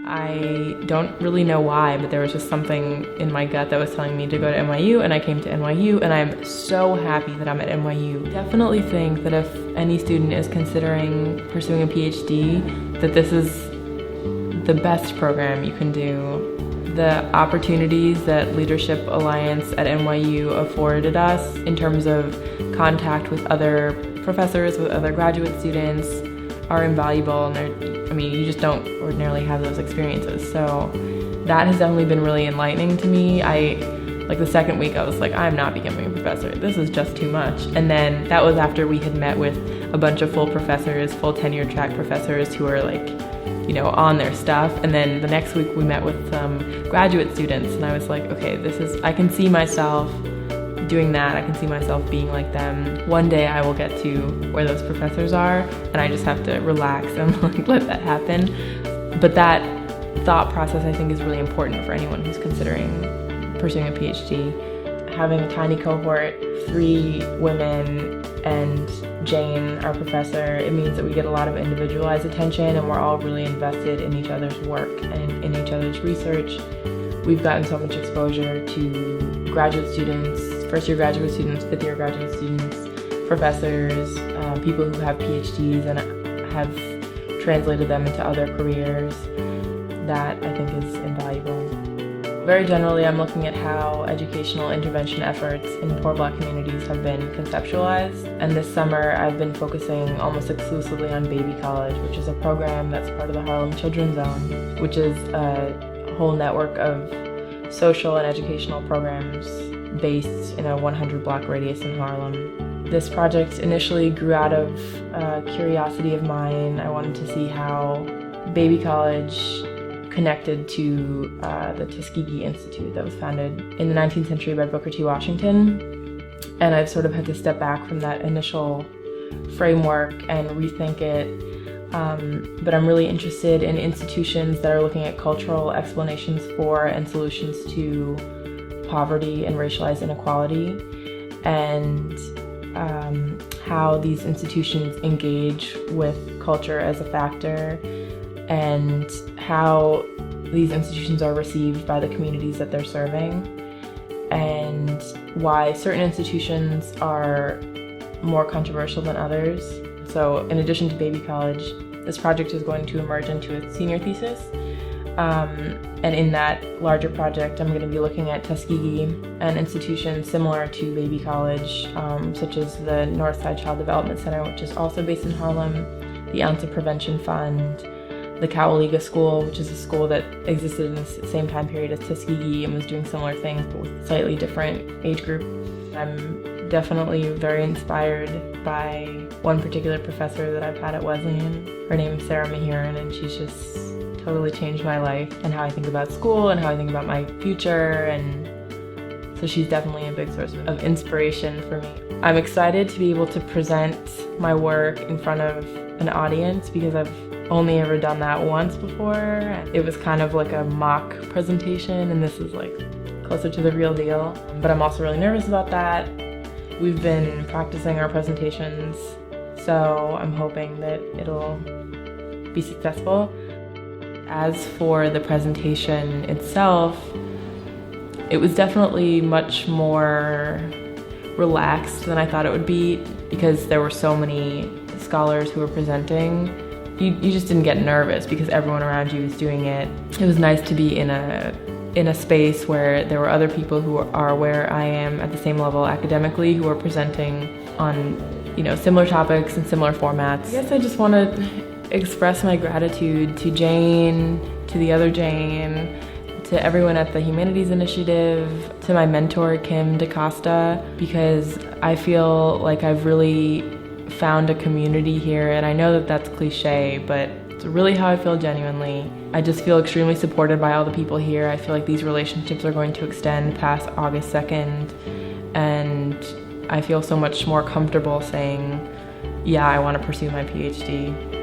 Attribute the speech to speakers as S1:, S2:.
S1: I don't really know why, but there was just something in my gut that was telling me to go to NYU, and I came to NYU, and I'm so happy that I'm at NYU. Definitely think that if any student is considering pursuing a PhD, that this is the best program you can do. The opportunities that Leadership Alliance at NYU afforded us in terms of contact with other professors, with other graduate students, are invaluable, and you just don't ordinarily have those experiences. So that has definitely been really enlightening to me. Like the second week, I was like, I'm not becoming a professor. This is just too much. And then that was after we had met with a bunch of full professors, full tenure track professors who are like, on their stuff. And then the next week we met with some graduate students, and I was like, okay, I can see myself doing that. I can see myself being like them. One day I will get to where those professors are, and I just have to relax and let that happen. But that thought process, I think, is really important for anyone who's considering pursuing a PhD. Having a tiny cohort, 3 women and Jane, our professor, it means that we get a lot of individualized attention, and we're all really invested in each other's work and in each other's research. We've gotten so much exposure to graduate students, first-year graduate students, fifth-year graduate students, professors, people who have PhDs and have translated them into other careers. That, I think, is invaluable. Very generally, I'm looking at how educational intervention efforts in poor Black communities have been conceptualized. And this summer, I've been focusing almost exclusively on Baby College, which is a program that's part of the Harlem Children's Zone, which is a whole network of social and educational programs based in a 100-block radius in Harlem. This project initially grew out of a curiosity of mine. I wanted to see how Baby College connected to the Tuskegee Institute that was founded in the 19th century by Booker T. Washington. And I've sort of had to step back from that initial framework and rethink it. But I'm really interested in institutions that are looking at cultural explanations for and solutions to poverty and racialized inequality, and how these institutions engage with culture as a factor, and how these institutions are received by the communities that they're serving, and why certain institutions are more controversial than others. So in addition to Baby College, this project is going to emerge into a senior thesis. And in that larger project, I'm going to be looking at Tuskegee and institutions similar to Baby College, such as the Northside Child Development Center, which is also based in Harlem, the Elsa Prevention Fund, the Cowaliga School, which is a school that existed in the same time period as Tuskegee and was doing similar things, but with a slightly different age group. I'm definitely very inspired by one particular professor that I've had at Wesleyan. Her name is Sarah Mahiran, and she's just totally changed my life and how I think about school and how I think about my future, and so she's definitely a big source of inspiration for me. I'm excited to be able to present my work in front of an audience because I've only ever done that once before. It was kind of like a mock presentation, and this is like closer to the real deal. But I'm also really nervous about that. We've been practicing our presentations, so I'm hoping that it'll be successful. As for the presentation itself, it was definitely much more relaxed than I thought it would be because there were so many scholars who were presenting. You just didn't get nervous because everyone around you was doing it. It was nice to be in a space where there were other people who are where I am at the same level academically who are presenting on, similar topics and similar formats. I guess I just want to express my gratitude to Jane, to the other Jane, to everyone at the Humanities Initiative, to my mentor, Kim DaCosta, because I feel like I've really found a community here, and I know that that's cliche, but it's really how I feel genuinely. I just feel extremely supported by all the people here. I feel like these relationships are going to extend past August 2nd, and I feel so much more comfortable saying, yeah, I want to pursue my PhD.